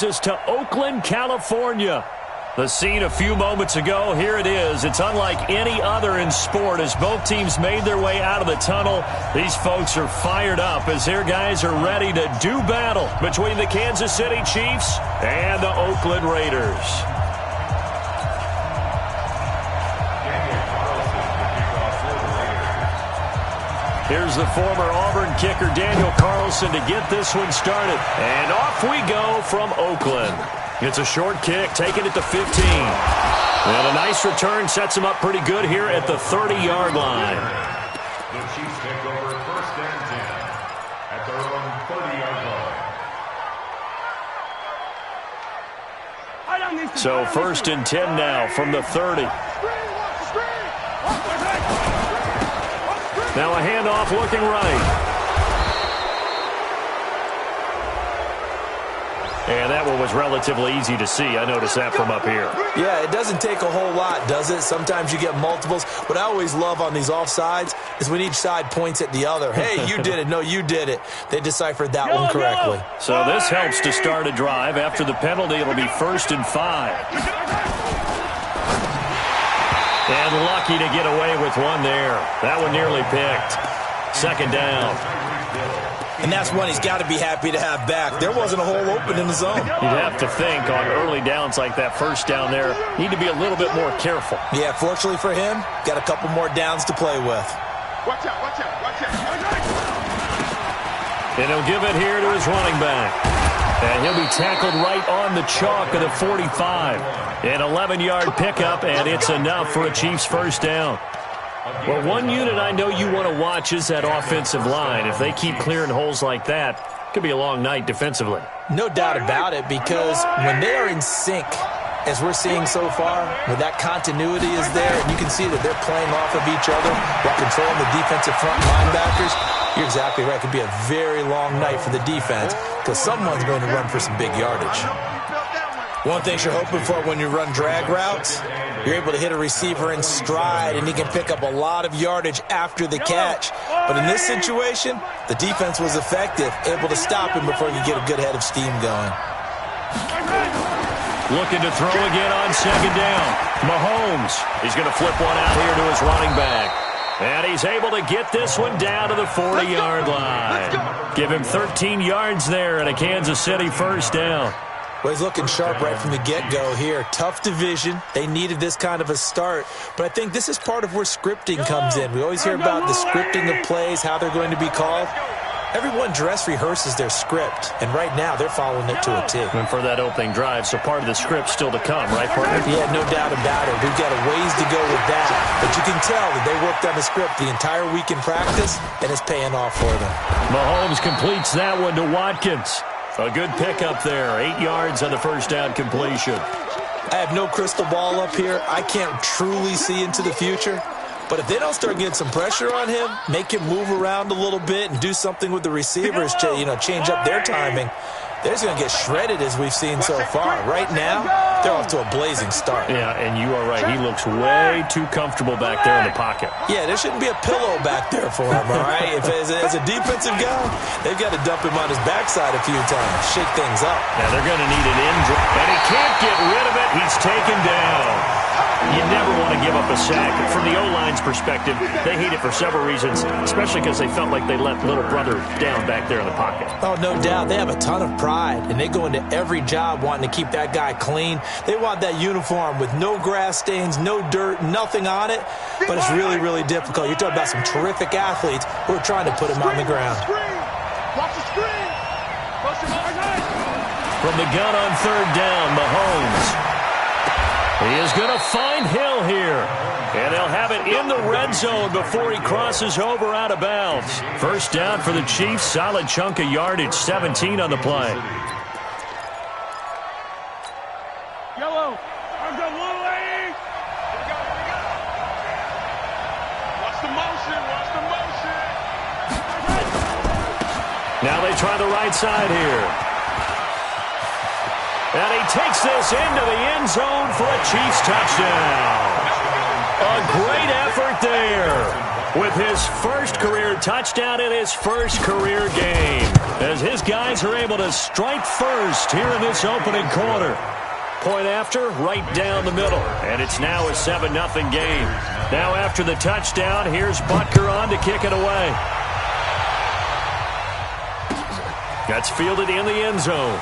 Us to Oakland, California. The scene a few moments ago, here it is. It's unlike any other in sport as both teams made their way out of the tunnel. These folks are fired up as their guys are ready to do battle between the Kansas City Chiefs and the Oakland Raiders. Here's the former Auburn kicker, Daniel Carlson, to get this one started. And off we go from Oakland. It's a short kick, taking it to 15. And a nice return sets him up pretty good here at the 30-yard line. The Chiefs take over 1st and 10 at their own 30-yard line. So 1st and 10 now from the 30. Now a handoff looking right. And that one was relatively easy to see. I noticed that from up here. Yeah, it doesn't take a whole lot, does it? Sometimes you get multiples. What I always love on these offsides is when each side points at the other. Hey, you did it. No, you did it. They deciphered that one correctly. So this helps to start a drive. After the penalty, it'll be 1st and 5. And lucky to get away with one there. That one nearly picked. 2nd down. And that's one he's got to be happy to have back. There wasn't a hole open in the zone. You'd have to think on early downs like that 1st down there, need to be a little bit more careful. Yeah, fortunately for him, got a couple more downs to play with. Watch out, watch out, watch out. And he'll give it here to his running back. And he'll be tackled right on the chalk of the 45. An 11-yard pickup, and it's enough for a Chiefs 1st down. Well, one unit I know you want to watch is that offensive line. If they keep clearing holes like that, it could be a long night defensively. No doubt about it, because when they are in sync, as we're seeing so far, when that continuity is there, and you can see that they're playing off of each other while controlling the defensive front linebackers, you're exactly right. It could be a very long night for the defense because someone's going to run for some big yardage. One thing you're hoping for when you run drag routes, you're able to hit a receiver in stride, and he can pick up a lot of yardage after the catch. But in this situation, the defense was effective, able to stop him before you get a good head of steam going. Looking to throw again on 2nd down. Mahomes, he's going to flip one out here to his running back. And he's able to get this one down to the 40-yard line. Give him 13 yards there and a Kansas City 1st down. Well, he's looking sharp right from the get-go here. Tough division. They needed this kind of a start. But I think this is part of where scripting comes in. We always hear about the scripting of plays, how they're going to be called. Everyone dress rehearses their script, and right now they're following it to a T. And for that opening drive, so part of the script still to come, right, partner? Yeah, no doubt about it. We've got a ways to go with that. But you can tell that they worked on the script the entire week in practice, and it's paying off for them. Mahomes completes that one to Watkins. A good pickup there. 8 yards on the 1st down completion. I have no crystal ball up here. I can't truly see into the future. But if they don't start getting some pressure on him, make him move around a little bit and do something with the receivers to, change up their timing, they're just going to get shredded as we've seen so far. Right now, they're off to a blazing start. Yeah, and you are right. He looks way too comfortable back there in the pocket. Yeah, there shouldn't be a pillow back there for him, all right? If as a defensive guy, they've got to dump him on his backside a few times, shake things up. Now they're going to need an injury. And he can't get rid of it. He's taken down. You never want to give up a sack. From the O-line's perspective, they hate it for several reasons, especially because they felt like they let little brother down back there in the pocket. Oh, no doubt. They have a ton of pride, and they go into every job wanting to keep that guy clean. They want that uniform with no grass stains, no dirt, nothing on it, but it's really, really difficult. You're talking about some terrific athletes who are trying to put him on the ground. Watch the screen. From the gun on 3rd down, Mahomes. He is going to find Hill here. And they'll have it in the red zone before he crosses over out of bounds. 1st down for the Chiefs. Solid chunk of yardage. 17 on the play. Yellow. I'm the Wooly. Watch the motion. Watch the motion. Now they try the right side here. And he takes this into the end zone for a Chiefs touchdown. A great effort there. with his first career touchdown in his first career game, as his guys are able to strike first here in this opening quarter. Point after, right down the middle, and it's now a 7-0 game. Now after the touchdown, here's Butker on to kick it away. That's fielded in the end zone.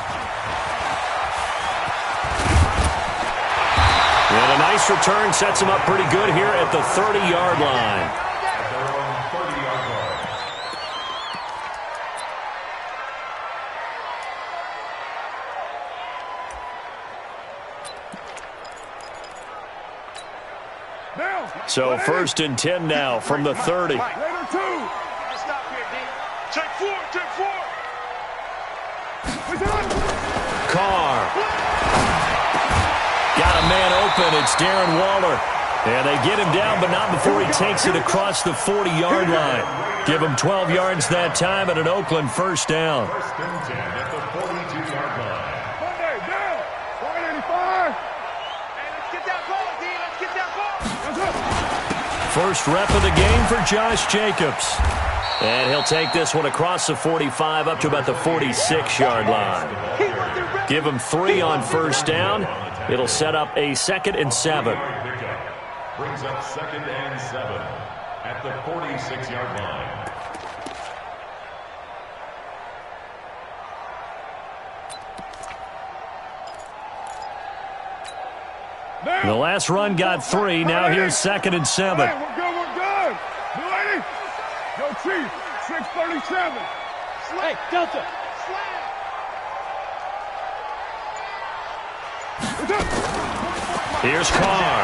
And a nice return sets him up pretty good here at the 30-yard line. So 1st and 10 now from the 30. Stop here, D. Check 4. Carr. Got a man open. It's Darren Waller. And they get him down, but not before he takes it across the 40-yard line. Give him 12 yards that time and an Oakland first down. 1st and 10 at the 42-yard line. Monday, down. 185. Hey, let's get that ball, D. Let's get that ball. First rep of the game for Josh Jacobs. And he'll take this one across the 45 up to about the 46-yard line. Give him 3 on first down. It'll set up a 2nd and 7. Brings up 2nd and 7 at the 46-yard line. The last run got 3. Now here's 2nd and 7. We're good. New lady. Go Chief. 637. Hey, Delta. Here's Carr.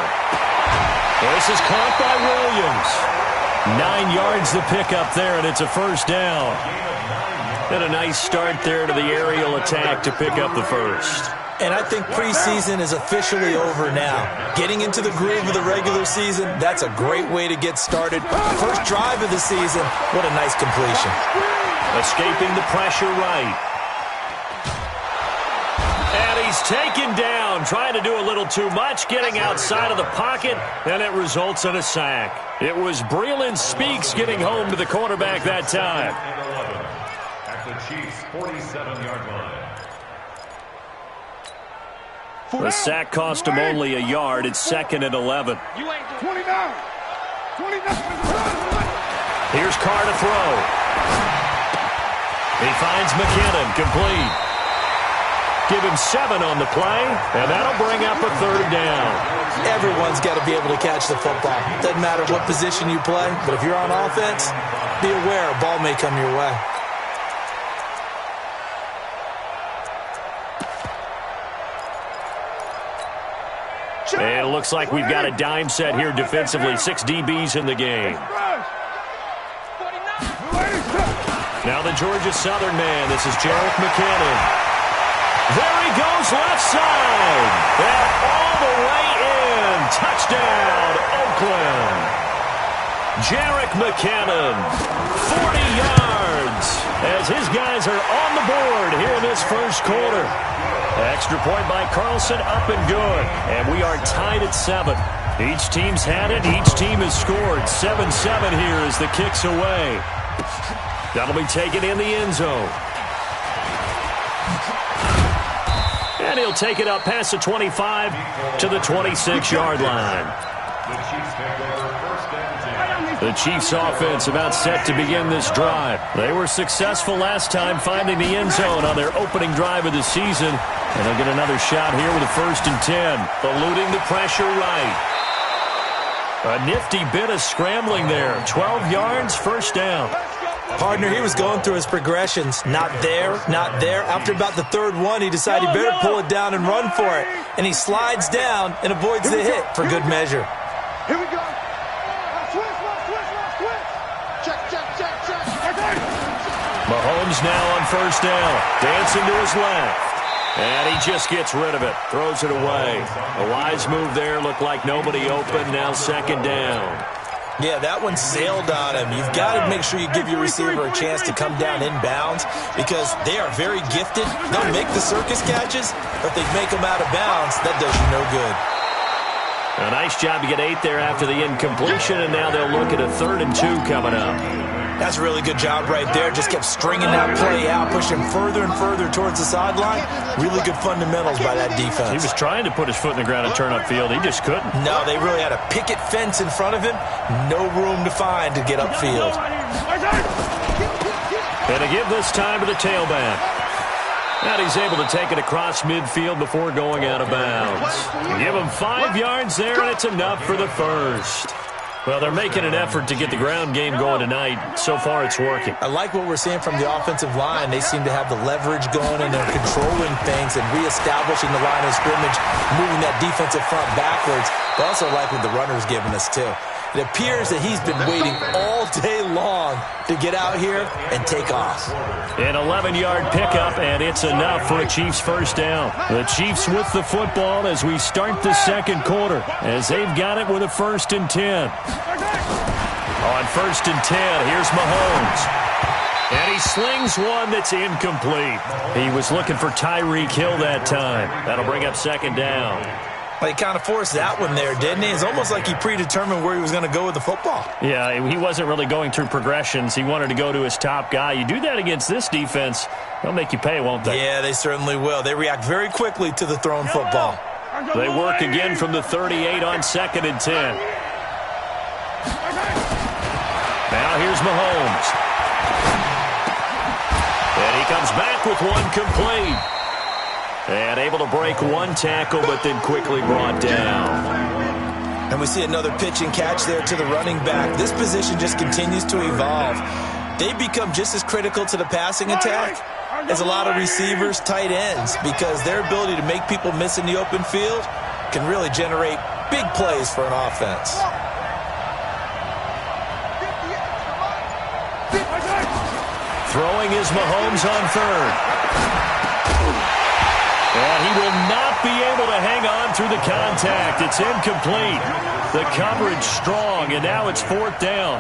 This is caught by Williams. 9 yards the pickup there, and it's a first down. And a nice start there to the aerial attack to pick up the first. And I think preseason is officially over now. Getting into the groove of the regular season, that's a great way to get started. First drive of the season, what a nice completion. Escaping the pressure right. And he's taken down, trying to do a little too much, getting outside of the pocket, and it results in a sack. It was Breeland Speaks getting home to the quarterback that time. At the Chiefs' 47-yard line. The sack cost him only a yard. It's 2nd and 11. 29. Here's Carr to throw. He finds McKinnon, complete. Give him 7 on the play, and that'll bring up a 3rd down. Everyone's got to be able to catch the football. Doesn't matter what position you play, but if you're on offense, be aware a ball may come your way. And it looks like we've got a dime set here defensively. 6 DBs in the game. Now the Georgia Southern man. This is Jerick McKinnon. There he goes left side. And all the way in. Touchdown, Oakland. Jerick McKinnon, 40 yards. As his guys are on the board here in this first quarter. Extra point by Carlson, up and good. And we are tied at 7. Each team's had it. Each team has scored. 7-7 here as the kick's away. That'll be taken in the end zone. And he'll take it up past the 25 to the 26-yard line. The Chiefs take over 1st and 10. The Chiefs offense about set to begin this drive. They were successful last time finding the end zone on their opening drive of the season. And they'll get another shot here with a 1st and 10. Eluding the pressure right. A nifty bit of scrambling there. 12 yards, first down. Partner, he was going through his progressions. Not there, not there. After about the 3rd one, he decided he better pull it down and run for it. And he slides down and avoids the hit for good measure. Here we go. Switch. Check. Mahomes now on first down. Dancing to his left. And he just gets rid of it. Throws it away. A wise move there. Looked like nobody open. Now 2nd down. Yeah, that one sailed on him. You've got to make sure you give your receiver a chance to come down inbounds because they are very gifted. They'll make the circus catches, but if they make them out of bounds, that does you no good. A nice job to get 8 there after the incompletion, and now they'll look at a 3rd and 2 coming up. That's a really good job right there. Just kept stringing that play out, pushing further and further towards the sideline. Really good fundamentals by that defense. He was trying to put his foot in the ground and turn upfield. He just couldn't. No, they really had a picket fence in front of him. No room to find to get upfield. And to give this time to the tailback. And he's able to take it across midfield before going out of bounds. Give him 5 yards there, and it's enough for the first. Well, they're making an effort to get the ground game going tonight. So far, it's working. I like what we're seeing from the offensive line. They seem to have the leverage going, and they're controlling things and reestablishing the line of scrimmage, moving that defensive front backwards. But also like what the runner's giving us, too. It appears that he's been waiting all day long to get out here and take off. An 11-yard pickup, and it's enough for a Chiefs first down. The Chiefs with the football as we start the second quarter, as they've got it with a 1st and 10. On 1st and 10, here's Mahomes. And he slings one that's incomplete. He was looking for Tyreek Hill that time. That'll bring up 2nd down. Well, he kind of forced that one there, didn't he? It's almost like he predetermined where he was going to go with the football. Yeah, he wasn't really going through progressions. He wanted to go to his top guy. You do that against this defense, they'll make you pay, won't they? Yeah, they certainly will. They react very quickly to the thrown football. They work again from the 38 on 2nd and 10. Now here's Mahomes. And he comes back with one complete. And able to break one tackle, but then quickly brought down. And we see another pitch and catch there to the running back. This position just continues to evolve. They become just as critical to the passing attack as a lot of receivers, tight ends, because their ability to make people miss in the open field can really generate big plays for an offense. Throwing is Mahomes on 3rd. And he will not be able to hang on through the contact. It's incomplete. The coverage strong, and now it's 4th down.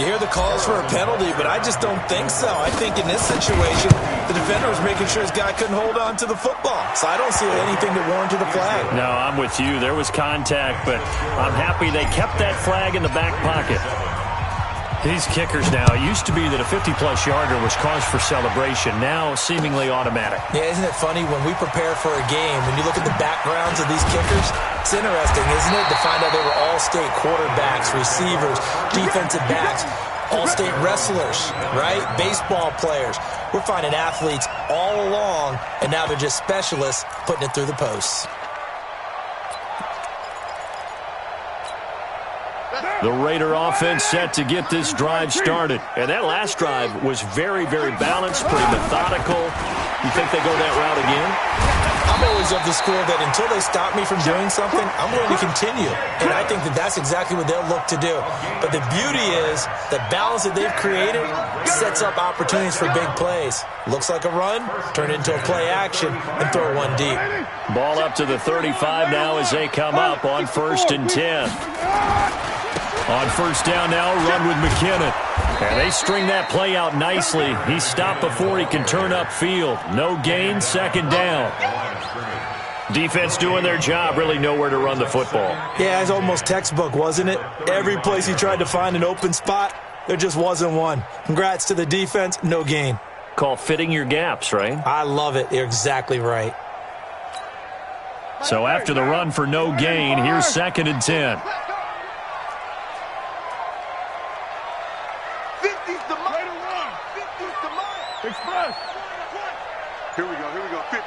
You hear the calls for a penalty, but I just don't think so. I think in this situation, the defender was making sure his guy couldn't hold on to the football. So I don't see anything that warranted a flag. No, I'm with you. There was contact, but I'm happy they kept that flag in the back pocket. These kickers now, it used to be that a 50-plus yarder was cause for celebration. Now, seemingly automatic. Yeah, isn't it funny when we prepare for a game, when you look at the backgrounds of these kickers, it's interesting, isn't it, to find out they were all-state quarterbacks, receivers, defensive backs, all-state wrestlers, right? Baseball players. We're finding athletes all along, and now they're just specialists putting it through the posts. The Raider offense set to get this drive started. And that last drive was very, very balanced, pretty methodical. You think they go that route again? I'm always of the school that until they stop me from doing something, I'm going to continue. And I think that that's exactly what they'll look to do. But the beauty is the balance that they've created sets up opportunities for big plays. Looks like a run, turn it into a play action, and throw one deep. Ball up to the 35 now as they come up on 1st and 10. On 1st down now, run with McKinnon. And they string that play out nicely. He's stopped before he can turn upfield. No gain, 2nd down. Defense doing their job, really nowhere to run the football. Yeah, it's almost textbook, wasn't it? Every place he tried to find an open spot, there just wasn't one. Congrats to the defense, no gain. Call fitting your gaps, right? I love it. You're exactly right. So after the run for no gain, here's 2nd and 10. Express. Here we go, 50.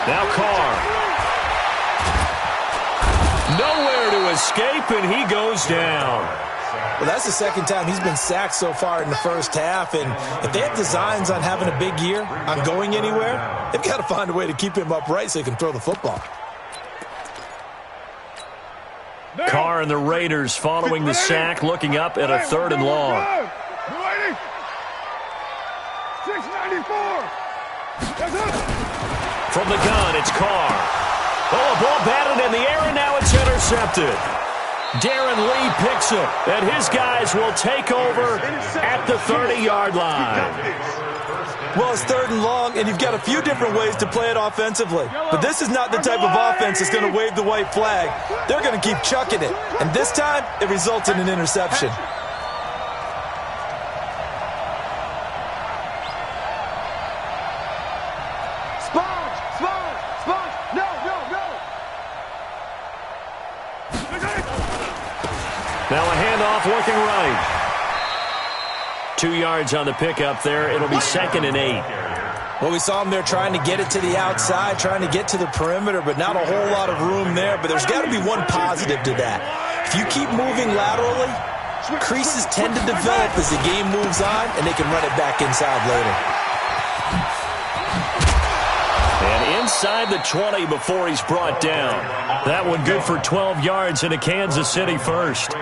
Now Carr. Nowhere to escape, and he goes down. Well, that's the 2nd time he's been sacked so far in the first half, and if they have designs on having a big year, on going anywhere, they've got to find a way to keep him upright so he can throw the football. Carr and the Raiders following the sack, looking up at a 3rd and long. 694. From the gun, it's Carr. Oh, a ball batted in the air, and now it's intercepted. Darren Lee picks him, and his guys will take over at the 30-yard line. Well, it's 3rd and long, and you've got a few different ways to play it offensively. But this is not the type of offense that's going to wave the white flag. They're going to keep chucking it. And this time, it results in an interception. Now a handoff working right. 2 yards on the pickup there. It'll be 2nd and 8. Well, we saw him there trying to get it to the outside, trying to get to the perimeter, but not a whole lot of room there. But there's got to be one positive to that. If you keep moving laterally, creases tend to develop as the game moves on, and they can run it back inside later. And inside the 20 before he's brought down. That one good for 12 yards and a Kansas City first.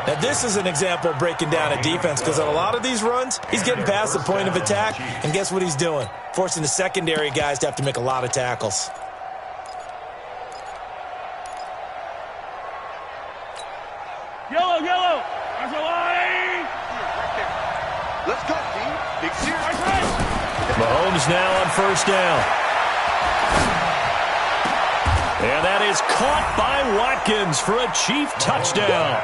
Now, this is an example of breaking down a defense because on a lot of these runs, he's getting past the point of attack, and guess what he's doing? Forcing the secondary guys to have to make a lot of tackles. Yellow, yellow. There's a line. Let's go, team. Big series. Mahomes now on 1st down. And that is caught by Watkins for a Chief touchdown.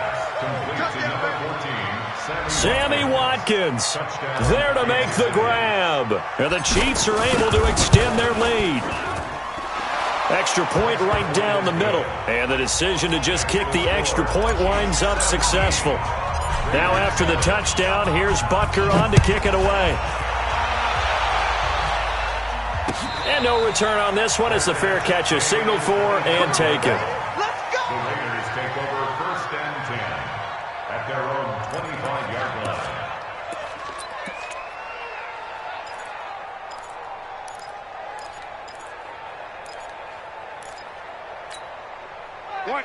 Sammy Watkins there to make the grab. And the Chiefs are able to extend their lead. Extra point right down the middle. And the decision to just kick the extra point winds up successful. Now after the touchdown, here's Butker on to kick it away. And no return on this one as the fair catch is signaled for and taken. Let's go! The Raiders take over 1st and 10 at their own 25-yard line.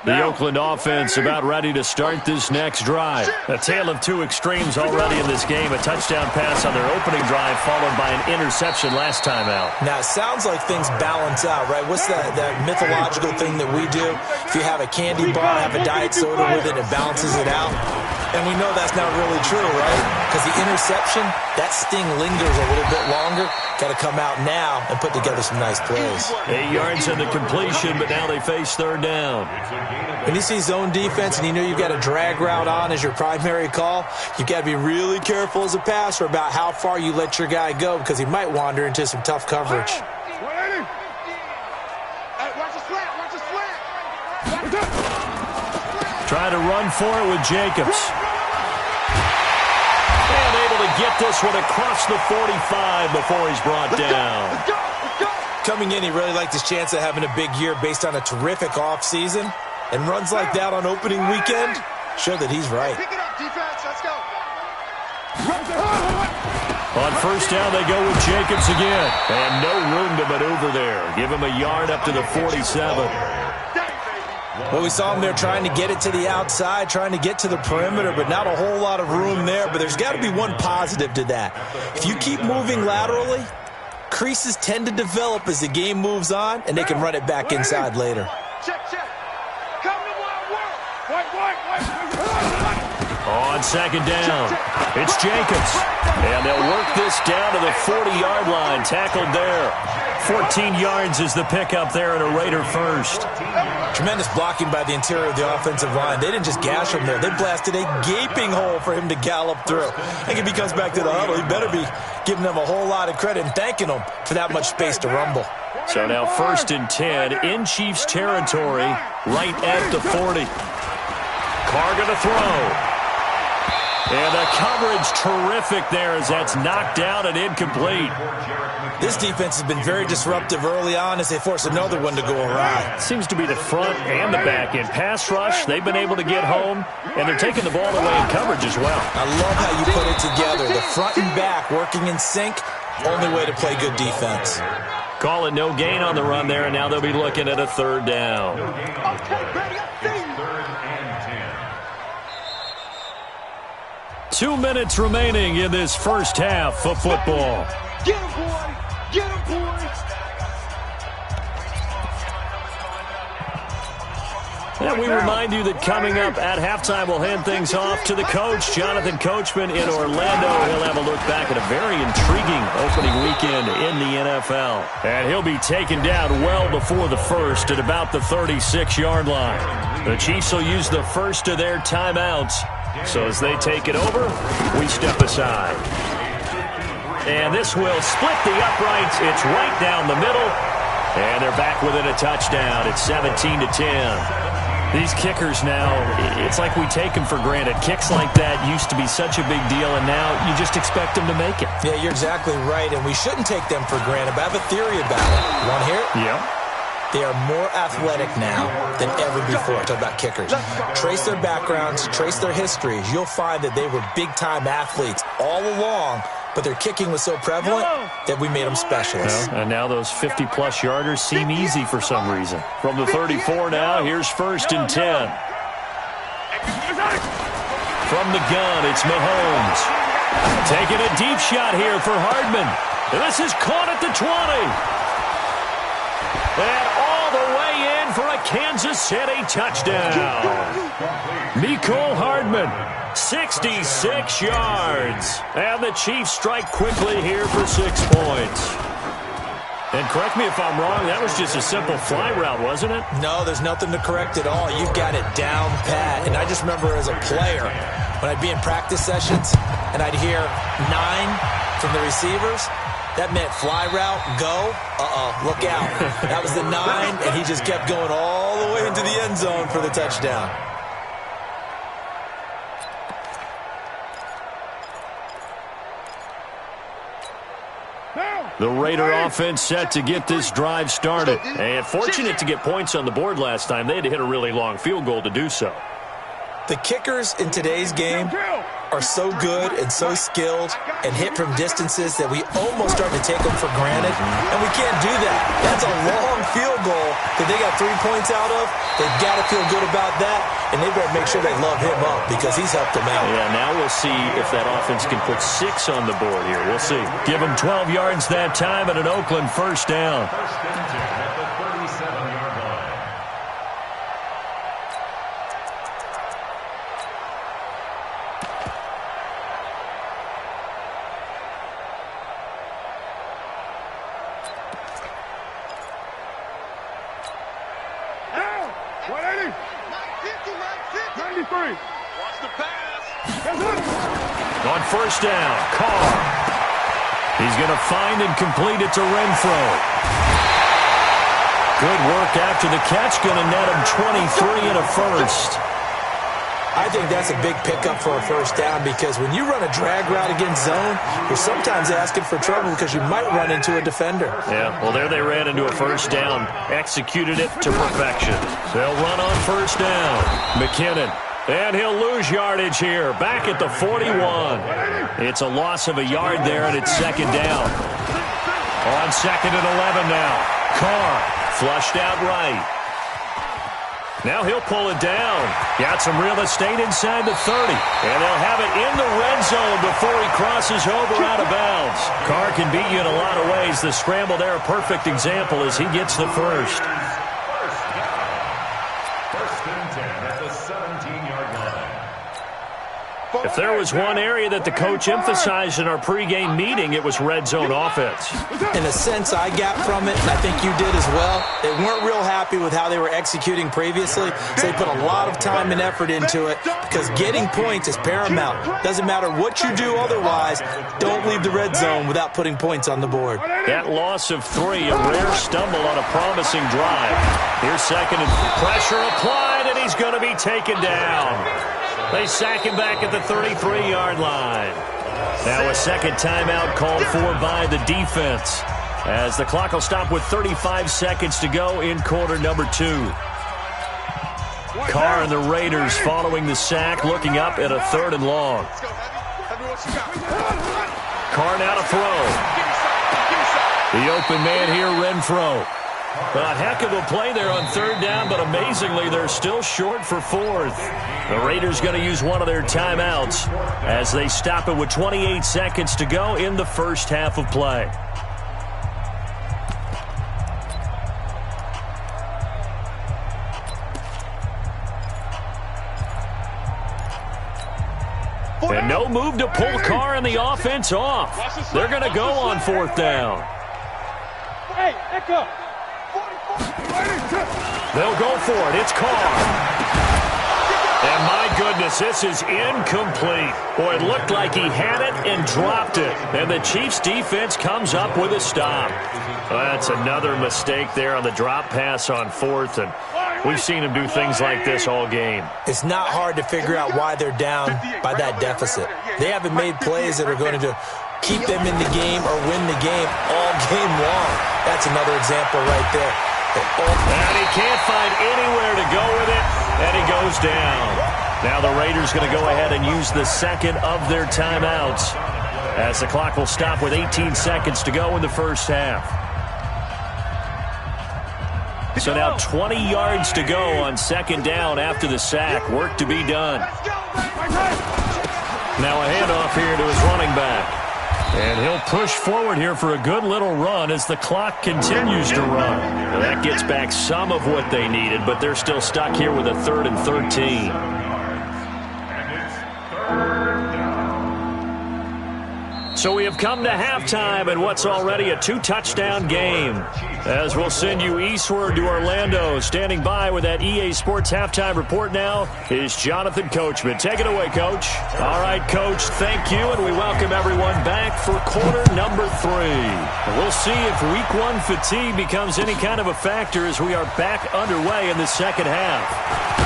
The Oakland offense about ready to start this next drive. A tale of two extremes already in this game. A touchdown pass on their opening drive followed by an interception last time out. Now, it sounds like things balance out, right? What's that mythological thing that we do? If you have a candy bar, have a diet soda with it, it balances it out. And we know that's not really true, right? Because the interception, that sting lingers a little bit longer. Got to come out now and put together some nice plays. 8 yards in the completion, but now they face 3rd down. When you see zone defense and you know you've got a drag route on as your primary call, you've got to be really careful as a passer about how far you let your guy go because he might wander into some tough coverage. Trying to run for it with Jacobs. And able to get this one across the 45 before he's brought down. Coming in, he really liked his chance of having a big year based on a terrific offseason. And runs like that on opening weekend show that he's right. Pick it up, defense. Let's go. On 1st down, they go with Jacobs again. And no room to maneuver there. Give him a yard up to the 47. Well, we saw him there trying to get it to the outside, trying to get to the perimeter, but not a whole lot of room there. But there's got to be one positive to that. If you keep moving laterally, creases tend to develop as the game moves on, and they can run it back inside later. Check, check. Come to my work. On 2nd down, it's Jacobs. And they'll work this down to the 40-yard line. Tackled there. 14 yards is the pickup there and a Raider first. Tremendous blocking by the interior of the offensive line. They didn't just gash him there. They blasted a gaping hole for him to gallop through. I think if he comes back to the huddle, he better be giving them a whole lot of credit and thanking them for that much space to rumble. So now 1st and 10 in Chiefs territory, right at the 40. Carr going to throw. And the coverage terrific there as that's knocked down and incomplete. This defense has been very disruptive early on as they force another one to go awry. Seems to be the front and the back end. Pass rush, they've been able to get home, and they're taking the ball away in coverage as well. I love how you put it together. The front and back working in sync, only way to play good defense. Call it no gain on the run there, and now they'll be looking at a 3rd down. Okay, baby, I see you. 3rd and 10. 2 minutes remaining in this first half of football. Get him, boy. Get him, boy. And we remind you that coming up at halftime, we'll hand things off to the coach, Jonathan Coachman in Orlando. He'll have a look back at a very intriguing opening weekend in the NFL. And he'll be taken down well before the first at about the 36-yard line. The Chiefs will use the first of their timeouts. So as they take it over, we step aside. And this will split the uprights. It's right down the middle. And they're back within a touchdown. It's 17-10. These kickers now, it's like we take them for granted. Kicks like that used to be such a big deal, and now you just expect them to make it. Yeah, you're exactly right, and we shouldn't take them for granted. But I have a theory about it. You want to hear it? Yeah. They are more athletic now than ever before. Talk about kickers. Trace their backgrounds, trace their histories. You'll find that they were big-time athletes all along, but their kicking was so prevalent that we made them specialists. And now those 50-plus yarders seem easy for some reason. From the 34 now, here's 1st and 10. From the gun, it's Mahomes. Taking a deep shot here for Hardman. And this is caught at the 20. And all the way in for a Kansas City touchdown. Mecole Hardman, 66 yards. And the Chiefs strike quickly here for 6 points. And correct me if I'm wrong, that was just a simple fly route, wasn't it? No, there's nothing to correct at all. You've got it down pat. And I just remember as a player, when I'd be in practice sessions and I'd hear 9 from the receivers, that meant fly route, go, look out. That was the 9, and he just kept going all the way into the end zone for the touchdown. The Raider offense set to get this drive started. And fortunate to get points on the board last time. They had to hit a really long field goal to do so. The kickers in today's game are so good and so skilled and hit from distances that we almost start to take them for granted, and we can't do that. That's a long field goal that they got 3 points out of. They've got to feel good about that, and they better make sure they love him up because he's helped them out. Yeah, now we'll see if that offense can put 6 on the board here. We'll see. Give them 12 yards that time and an Oakland 1st down. 1st and 10 at the 37-yard line. On 1st down, Carr. He's going to find and complete it to Renfro. Good work after the catch. Going to net him 23 and a 1st. I think that's a big pickup for a 1st down because when you run a drag route against zone, you're sometimes asking for trouble because you might run into a defender. Yeah, well, there they ran into a 1st down. Executed it to perfection. They'll run on 1st down. McKinnon. And he'll lose yardage here. Back at the 41. It's a loss of a yard there, and it's 2nd down. On 2nd and 11 now. Carr flushed out right. Now he'll pull it down. Got some real estate inside the 30. And they'll have it in the red zone before he crosses over out of bounds. Carr can beat you in a lot of ways. The scramble there, a perfect example as he gets the 1st. 1st and 10 at the 17-yard line. If there was one area that the coach emphasized in our pregame meeting, it was red zone offense. In a sense I got from it, and I think you did as well, they weren't real happy with how they were executing previously, so they put a lot of time and effort into it because getting points is paramount. Doesn't matter what you do otherwise, don't leave the red zone without putting points on the board. That loss of 3, a rare stumble on a promising drive. Here's 2nd and pressure applied, and he's going to be taken down. They sack him back at the 33-yard line. Now a 2nd timeout called for by the defense as the clock will stop with 35 seconds to go in quarter number 2. Carr and the Raiders following the sack, looking up at a 3rd and long. Carr now to throw. The open man here, Renfro. A heck of a play there on 3rd down, but amazingly, they're still short for 4th. The Raiders going to use one of their timeouts as they stop it with 28 seconds to go in the 1st half of play. And no move to pull Carr and the offense off. They're going to go on 4th down. Hey, Echo. They'll go for it. It's Carr. And my goodness, this is incomplete. Boy, it looked like he had it and dropped it. And the Chiefs defense comes up with a stop. Well, that's another mistake there on the drop pass on 4th. And we've seen him do things like this all game. It's not hard to figure out why they're down by that deficit. They haven't made plays that are going to keep them in the game or win the game all game long. That's another example right there. And he can't find anywhere to go with it, and he goes down. Now the Raiders going to go ahead and use the second of their timeouts as the clock will stop with 18 seconds to go in the first half. So now 20 yards to go on 2nd down after the sack. Work to be done. Now a handoff here to his running back. And he'll push forward here for a good little run as the clock continues to run. Well, that gets back some of what they needed, but they're still stuck here with a 3rd and 13. So we have come to halftime in what's already a 2-touchdown game. As we'll send you eastward to Orlando. Standing by with that EA Sports halftime report now is Jonathan Coachman. Take it away, Coach. All right, Coach, thank you, and we welcome everyone back for quarter number 3. We'll see if week 1 fatigue becomes any kind of a factor as we are back underway in the second half.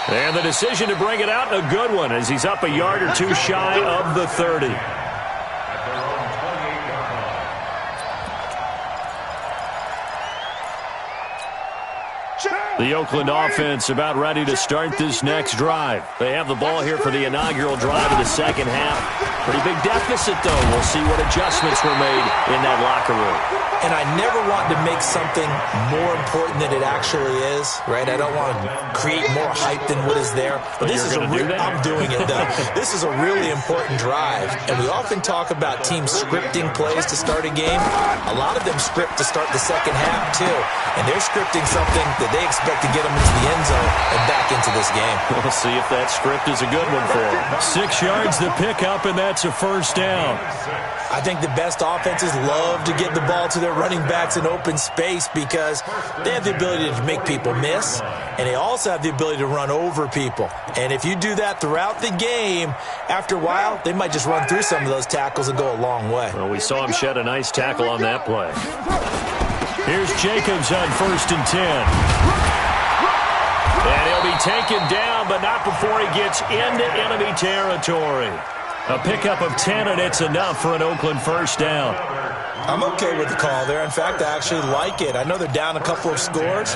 And the decision to bring it out, a good one, as he's up a yard or 2 shy of the 30. The Oakland offense about ready to start this next drive. They have the ball here for the inaugural drive of the second half. Pretty big deficit, though. We'll see what adjustments were made in that locker room. And I never want to make something more important than it actually is, right? I don't want to create more hype than what is there. But this is I'm doing it, though. This is a really important drive. And we often talk about teams scripting plays to start a game. A lot of them script to start the second half, too. And they're scripting something that they expect to get them into the end zone and back into this game. We'll see if that script is a good one for them. 6 yards to pick up, and that's a 1st down. I think the best offenses love to get the ball to their running backs in open space because they have the ability to make people miss, and they also have the ability to run over people. And if you do that throughout the game, after a while, they might just run through some of those tackles and go a long way. Well, we saw him shed a nice tackle on that play. Here's Jacobs on 1st and 10. And he'll be taken down, but not before he gets into enemy territory. A pickup of 10, and it's enough for an Oakland 1st down. I'm okay with the call there. In fact, I actually like it. I know they're down a couple of scores,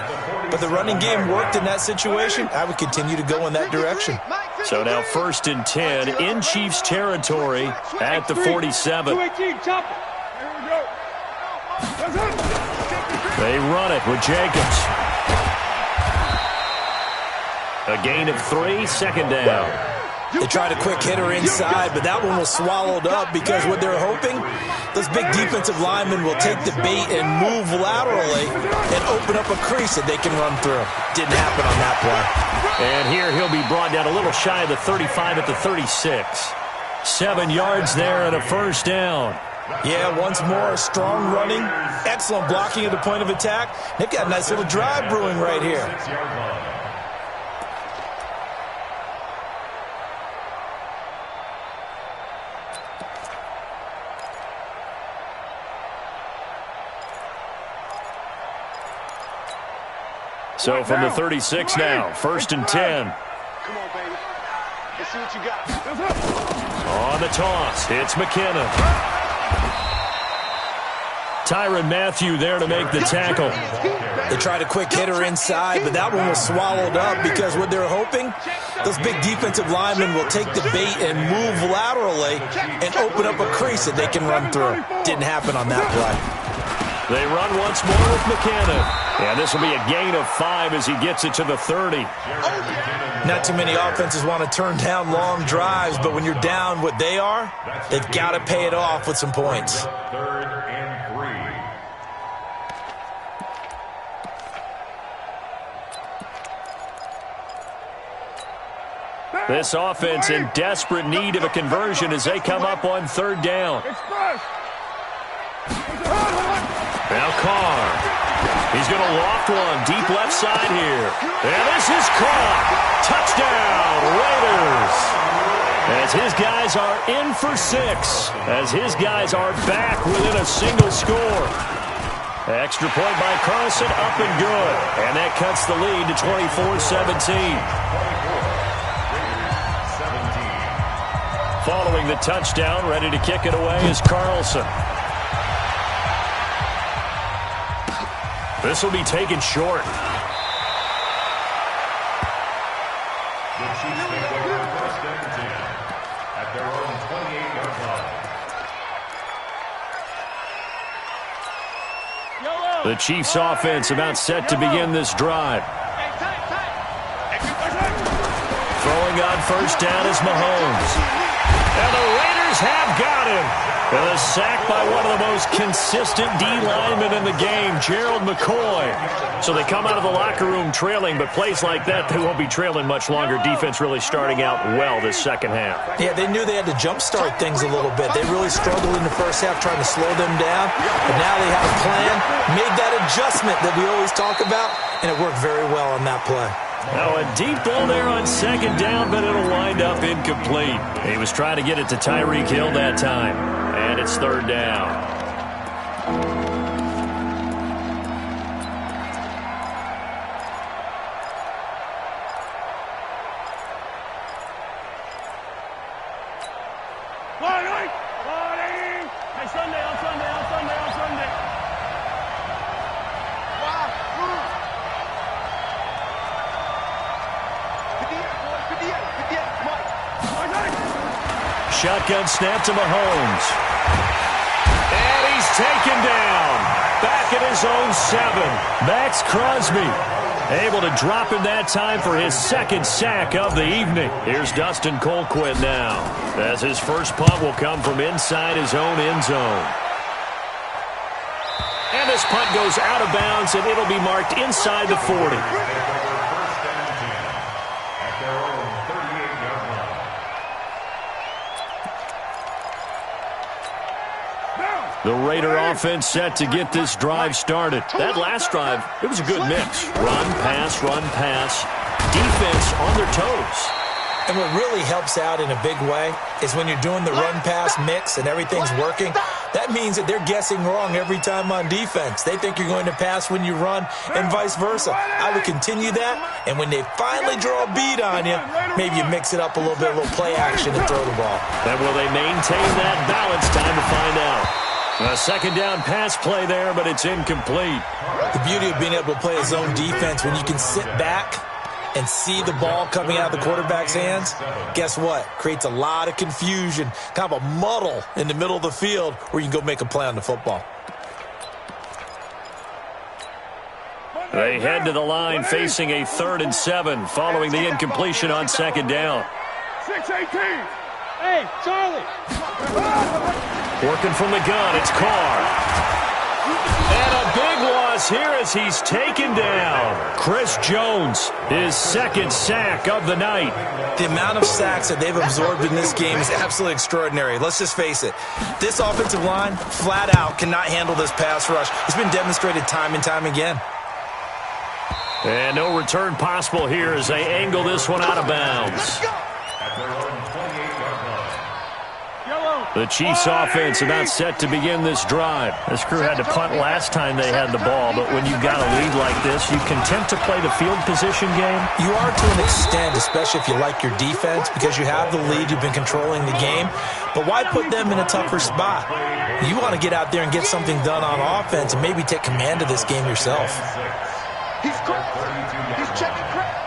but the running game worked in that situation. I would continue to go in that direction. So now 1st and 10 in Chiefs territory at the 47. They run it with Jacobs. A gain of 3, 2nd down. They tried a quick hitter inside, but that one was swallowed up because what they're hoping, those big defensive linemen will take the bait and move laterally and open up a crease that they can run through. Didn't happen on that play. And here he'll be brought down a little shy of the 35 at the 36. 7 yards there and a 1st down. Yeah, once more, strong running, excellent blocking at the point of attack. They've got a nice little drive brewing right here. So from the 36 now, 1st and 10. Come on, baby. Let's see what you got. On the toss, it's McKinnon. Tyrann Mathieu there to make the tackle. They tried a quick hitter inside, but that one was swallowed up because what they're hoping, those big defensive linemen will take the bait and move laterally and open up a crease that they can run through. Didn't happen on that play. They run once more with McKinnon. And this will be a gain of 5 as he gets it to the 30. Not too many offenses want to turn down long drives, but when you're down what they are, they've got to pay it off with some points. 3rd and 3. This offense in desperate need of a conversion as they come up on third down. Now Carr. He's going to loft one deep left side here. And this is caught. Touchdown, Raiders. As his guys are in for 6. As his guys are back within a single score. Extra point by Carlson, up and good. And that cuts the lead to 24-17. Following the touchdown, ready to kick it away is Carlson. This will be taken short. The Chiefs take over first and 10 at their own 28-yard line. The Chiefs offense about set to begin this drive. Throwing on first down is Mahomes. And the Raiders have got him. And a sack by one of the most consistent D linemen in the game, Gerald McCoy. So they come out of the locker room trailing, but plays like that, they won't be trailing much longer. Defense really starting out well this second half. Yeah, they knew they had to jumpstart things a little bit. They really struggled in the first half trying to slow them down, but now they have a plan, made that adjustment that we always talk about, and it worked very well on that play. Now a deep ball there on second down, but it'll wind up incomplete. He was trying to get it to Tyreek Hill that time, and it's third down. Shotgun snap to Mahomes. And he's taken down. Back at his own 7. Max Crosby able to drop him that time for his second sack of the evening. Here's Dustin Colquitt now, as his first punt will come from inside his own end zone. And this punt goes out of bounds, and it'll be marked inside the 40. The Raider offense set to get this drive started. That last drive, it was a good mix. Run, pass, defense on their toes. And what really helps out in a big way is when you're doing the run-pass mix and everything's working, that means that they're guessing wrong every time on defense. They think you're going to pass when you run and vice versa. I would continue that, and when they finally draw a beat on you, maybe you mix it up a little bit, a little play action and throw the ball. And will they maintain that balance? Time to find out. A second down pass play there, but it's incomplete. The beauty of being able to play a zone defense, when you can sit back and see the ball coming out of the quarterback's hands, guess what? Creates a lot of confusion, kind of a muddle in the middle of the field where you can go make a play on the football. They head to the line facing a 3rd and 7 following the incompletion on second down. 6-18. Hey, Charlie. Working from the gun, it's Carr. And a big loss here as he's taken down. Chris Jones, his second sack of the night. The amount of sacks that they've absorbed in this game is absolutely extraordinary. Let's just face it. This offensive line, flat out, cannot handle this pass rush. It's been demonstrated time and time again. And no return possible here as they angle this one out of bounds. The Chiefs offense about set to begin this drive. This crew had to punt last time they had the ball, but when you've got a lead like this, you content to play the field position game? You are to an extent, especially if you like your defense, because you have the lead, you've been controlling the game. But why put them in a tougher spot? You want to get out there and get something done on offense and maybe take command of this game yourself. He's checking crap.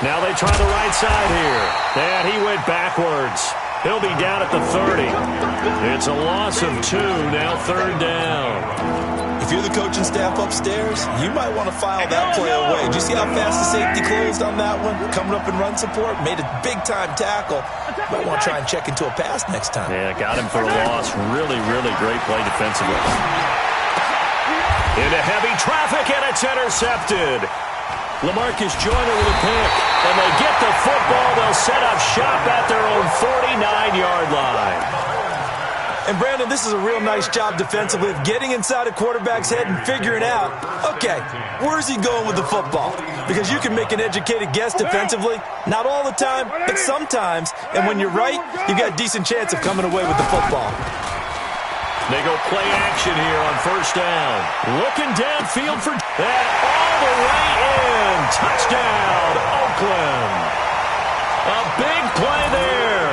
Now they try the right side here. And he went backwards. He'll be down at the 30. It's a loss of 2, now third down. If you're the coaching staff upstairs, you might want to file that play away. Did you see how fast the safety closed on that one? Coming up in run support, made a big-time tackle. Might want to try and check into a pass next time. Yeah, got him for a loss. Really, really great play defensively. Into heavy traffic, and it's intercepted. LaMarcus Joyner with a pick. And they get the football. They'll set up shop at their own 49-yard line. And, Brandon, this is a real nice job defensively of getting inside a quarterback's head and figuring out, okay, where's he going with the football? Because you can make an educated guess defensively, not all the time, but sometimes. And when you're right, you've got a decent chance of coming away with the football. They go play action here on first down. Looking downfield for that all the way in. Touchdown, Oakland. A big play there.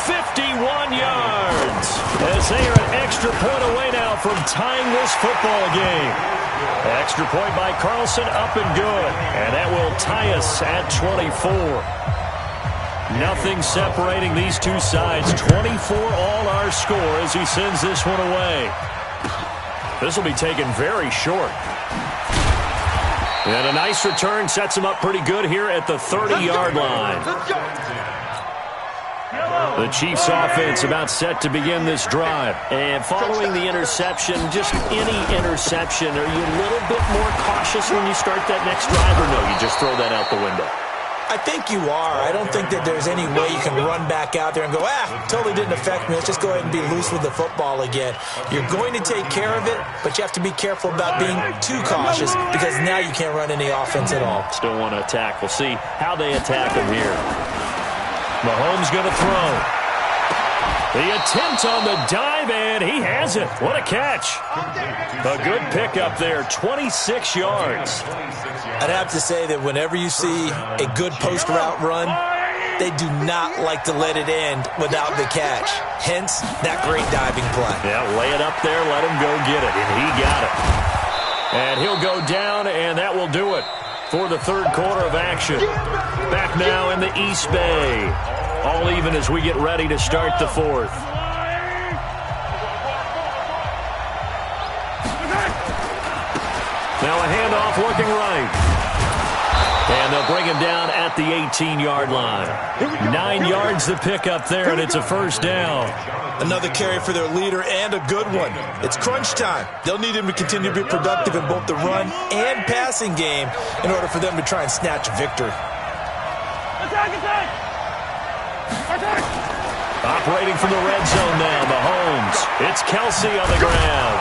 51 yards. As they are an extra point away now from tying this football game. Extra point by Carlson, up and good. And that will tie us at 24. Nothing separating these two sides. 24 all our score as he sends this one away. This will be taken very short. And a nice return sets him up pretty good here at the 30-yard line. The Chiefs offense about set to begin this drive. And following the interception, just any interception, are you a little bit more cautious when you start that next drive, or no, you just throw that out the window? I think you are. I don't think that there's any way you can run back out there and go, totally didn't affect me. Let's just go ahead and be loose with the football again. You're going to take care of it, but you have to be careful about being too cautious because now you can't run any offense at all. Still want to attack. We'll see how they attack him here. Mahomes going to throw. The attempt on the dive, and he has it. What a catch. A good pickup there, 26 yards. I'd have to say that whenever you see a good post route run, they do not like to let it end without the catch. Hence, that great diving play. Yeah, lay it up there, let him go get it, and he got it. And he'll go down, and that will do it for the third quarter of action. Back now in the East Bay. All even as we get ready to start the fourth. Now a handoff looking right. And they'll bring him down at the 18-yard line. 9 yards to pick up there, and it's a first down. Another carry for their leader and a good one. It's crunch time. They'll need him to continue to be productive in both the run and passing game in order for them to try and snatch a victory. Attack! Operating from the red zone now, Mahomes. It's Kelsey on the ground.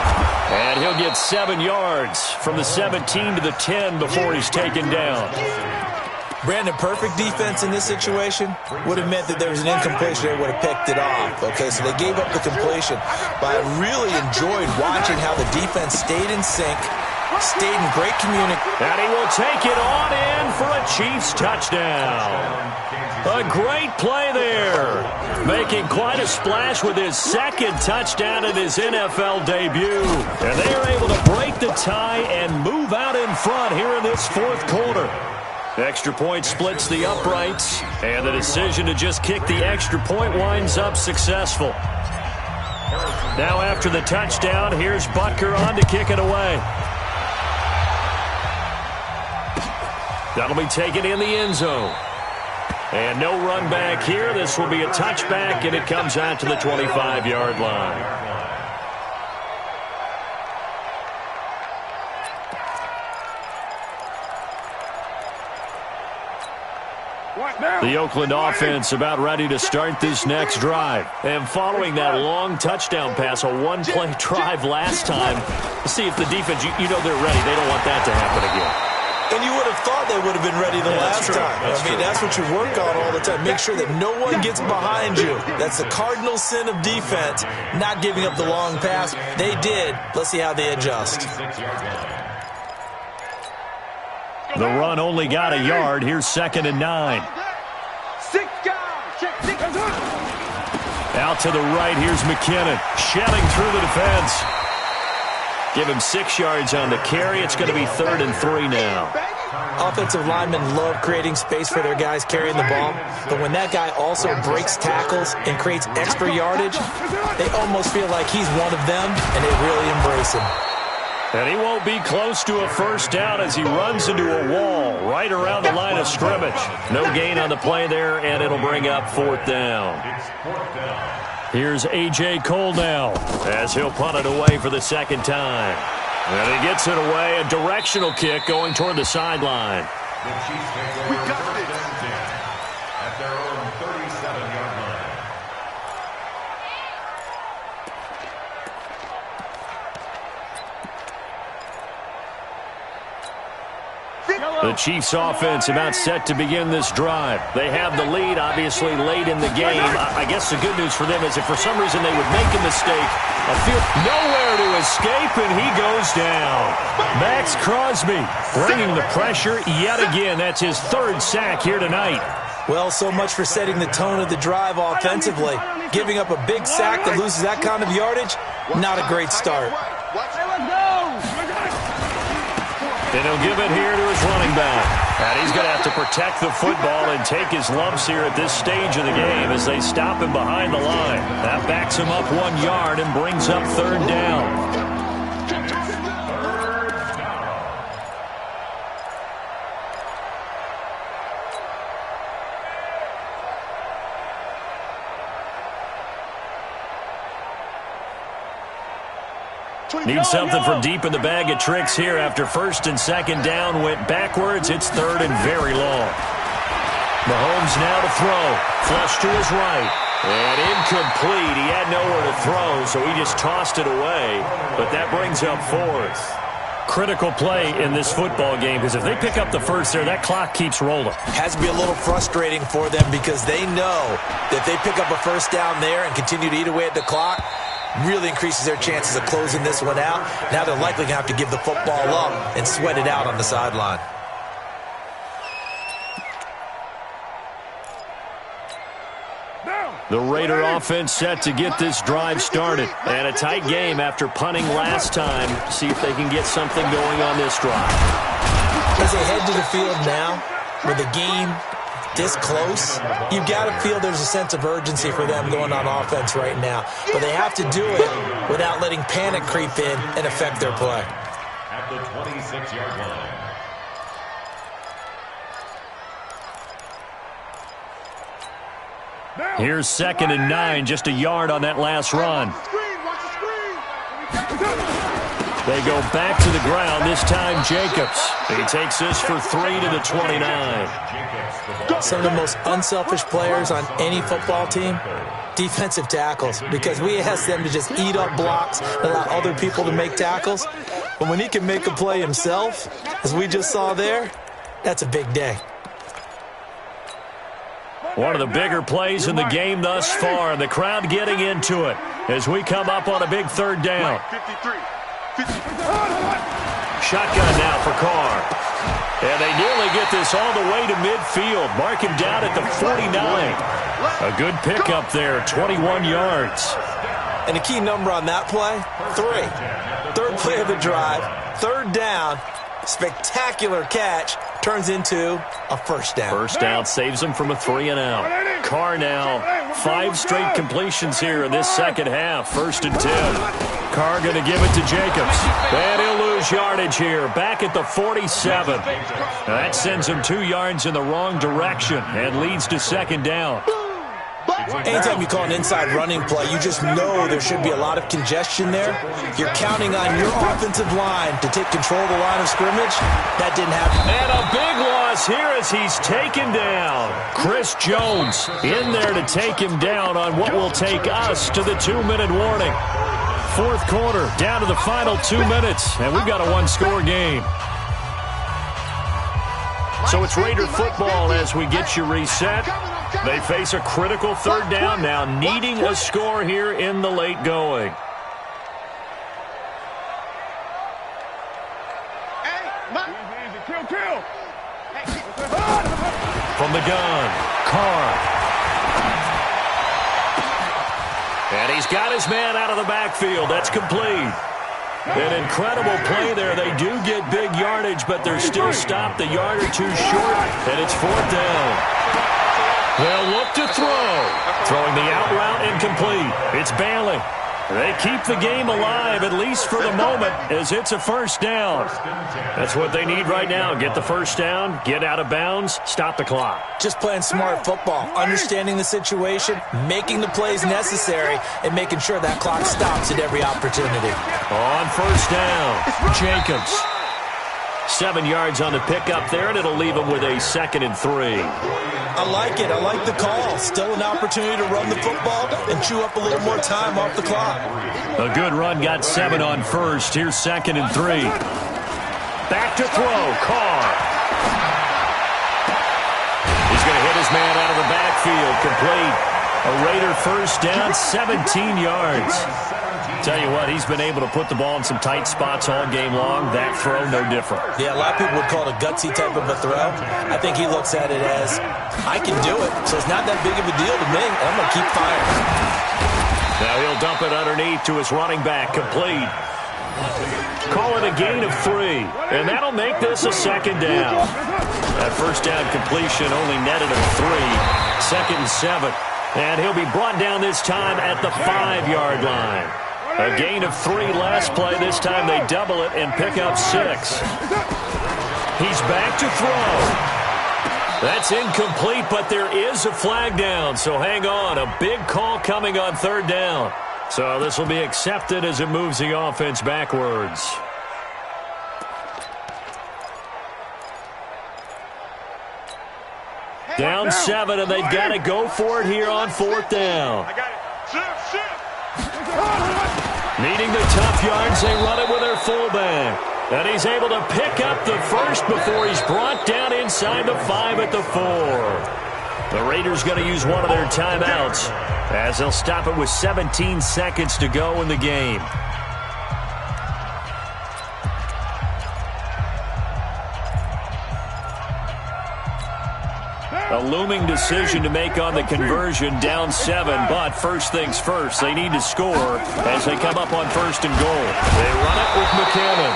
And he'll get 7 yards from the 17 to the 10 before he's taken down. Brandon, perfect defense in this situation would have meant that there was an incompletion. They would have picked it off. Okay, so they gave up the completion. But I really enjoyed watching how the defense stayed in sync, stayed in great communication. And he will take it on in for a Chiefs touchdown. A great play there. Making quite a splash with his second touchdown in his NFL debut. And they are able to break the tie and move out in front here in this fourth quarter. Extra point splits the uprights. And the decision to just kick the extra point winds up successful. Now after the touchdown, here's Butker on to kick it away. That'll be taken in the end zone. And no run back here. This will be a touchback, and it comes out to the 25-yard line. The Oakland offense about ready to start this next drive. And following that long touchdown pass, a one-play drive last time, see if the defense, you know they're ready. They don't want that to happen again. And you would have thought they would have been ready the last time. That's what you work on all the time. Make sure that no one gets behind you. That's the cardinal sin of defense, not giving up the long pass. They did. Let's see how they adjust. The run only got a yard. Here's 2nd and 9. 6 guys. Check 6. Out to the right. Here's McKinnon. Shelling through the defense. Give him 6 yards on the carry. It's going to be 3rd and 3 now. Offensive linemen love creating space for their guys carrying the ball. But when that guy also breaks tackles and creates extra yardage, they almost feel like he's one of them, and they really embrace him. And he won't be close to a first down as he runs into a wall right around the line of scrimmage. No gain on the play there, and it'll bring up 4th down. Here's A.J. Cole now as he'll punt it away for the second time. And he gets it away, a directional kick going toward the sideline. The Chiefs take over first and 10 at their own 37-yard line. The Chiefs offense about set to begin this drive. They have the lead, obviously, late in the game. I guess the good news for them is if for some reason they would make a mistake, nowhere to escape, and he goes down. Max Crosby bringing the pressure yet again. That's his third sack here tonight. Well, so much for setting the tone of the drive offensively. Giving up a big sack that loses that kind of yardage, not a great start. And he'll give it here to his running back. And he's going to have to protect the football and take his lumps here at this stage of the game as they stop him behind the line. That backs him up 1 yard and brings up third down. Need something from deep in the bag of tricks here after first and second down went backwards. It's third and very long. Mahomes now to throw. Flush to his right. And incomplete. He had nowhere to throw, so he just tossed it away. But that brings up fourth. Critical play in this football game because if they pick up the first there, that clock keeps rolling. Has to be a little frustrating for them because they know that if they pick up a first down there and continue to eat away at the clock, really increases their chances of closing this one out. Now they're likely going to have to give the football up and sweat it out on the sideline. The Raider offense set to get this drive started. And a tight game after punting last time. See if they can get something going on this drive. As they head to the field now, with the game this close, you've got to feel there's a sense of urgency for them going on offense right now. But they have to do it without letting panic creep in and affect their play. At the 26-yard line. Here's 2nd and 9, just a yard on that last run. They go back to the ground, this time Jacobs. He takes this for 3 to the 29. Some of the most unselfish players on any football team, defensive tackles, because we ask them to just eat up blocks and allow other people to make tackles. But when he can make a play himself, as we just saw there, that's a big day. One of the bigger plays in the game thus far. The crowd getting into it as we come up on a big third down. Shotgun now for Carr. And they nearly get this all the way to midfield. Mark him down at the 49. A good pickup there, 21 yards. And a key number on that play, 3. Third play of the drive, third down, spectacular catch, turns into a first down. First down saves him from a 3-and-out. Carr now, 5 straight completions here in this second half. 1st and 10. Carr going to give it to Jacobs. And he'll lose yardage here, back at the 47. That sends him 2 yards in the wrong direction and leads to 2nd down. Anytime you call an inside running play, you just know there should be a lot of congestion there. You're counting on your offensive line to take control of the line of scrimmage. That didn't happen. And a big loss here as he's taken down. Chris Jones in there to take him down on what will take us to the 2-minute warning. 4th quarter, down to the final 2 minutes, and we've got a 1-score game. So it's Raider football as we get you reset. They face a critical third down now, needing a score here in the late going. From the gun, Carr. And he's got his man out of the backfield. That's complete. An incredible play there. They do get big yardage, but they're still stopped a yard or two short, and it's 4th down. They'll look to throw. Throwing the out route incomplete. It's Bailey. They keep the game alive, at least for the moment, as it's a first down. That's what they need right now. Get the first down, get out of bounds, stop the clock. Just playing smart football, understanding the situation, making the plays necessary, and making sure that clock stops at every opportunity. On first down, Jacobs. 7 yards on the pickup there, and it'll leave him with a 2nd and 3. I like it. I like the call. Still an opportunity to run the football and chew up a little more time off the clock. A good run, got 7 on first. Here's 2nd and 3. Back to throw, Carr. He's going to hit his man out of the backfield, complete. A Raider first down, 17 yards. Tell you what, he's been able to put the ball in some tight spots all game long. That throw, no different. Yeah, a lot of people would call it a gutsy type of a throw. I think he looks at it as, I can do it, so it's not that big of a deal to me. I'm going to keep firing. Now he'll dump it underneath to his running back, complete. Call it a gain of 3, and that'll make this a 2nd down. That first down completion only netted him 3. 2nd and 7, and he'll be brought down this time at the 5-yard line. A gain of 3 last play. This time they double it and pick up 6. He's back to throw. That's incomplete, but there is a flag down, so hang on. A big call coming on 3rd down. So this will be accepted as it moves the offense backwards. Down 7, and they've got to go for it here on 4th down. I got it. Shift. Needing the tough yards, they run it with their fullback. And he's able to pick up the first before he's brought down inside the 5 at the 4. The Raiders going to use one of their timeouts as they'll stop it with 17 seconds to go in the game. A looming decision to make on the conversion, down 7, but first things first, they need to score as they come up on 1st and goal. They run it with McKinnon,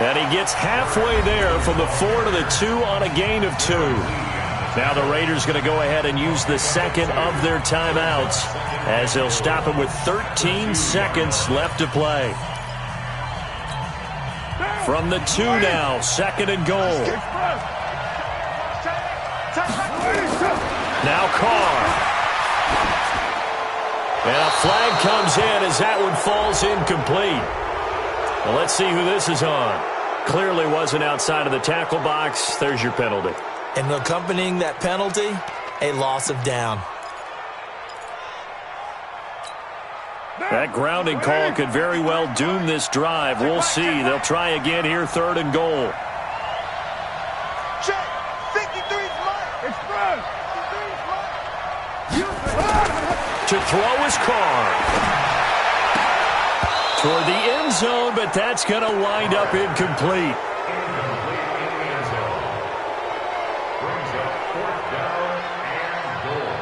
and he gets halfway there from the 4 to the 2 on a gain of 2. Now the Raiders going to go ahead and use the 2nd of their timeouts as they'll stop it with 13 seconds left to play. From the 2 now, 2nd and goal. Now Carr. And a flag comes in as that one falls incomplete. Well, let's see who this is on. Clearly wasn't outside of the tackle box. There's your penalty. And accompanying that penalty, a loss of down. That grounding call could very well doom this drive. We'll see. They'll try again here, 3rd and goal. To throw is Carr. Toward the end zone, but that's going to wind up incomplete. Brings up 4th down and goal.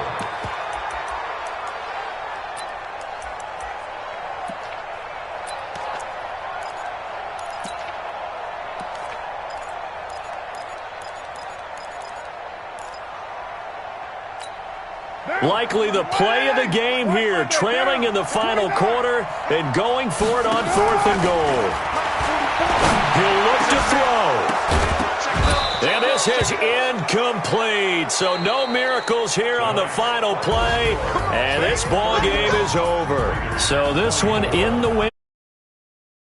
Likely the play of the game here, trailing in the final quarter and going for it on 4th and goal. He'll look to throw. And this is incomplete. So no miracles here on the final play. And this ball game is over. So this one in the win.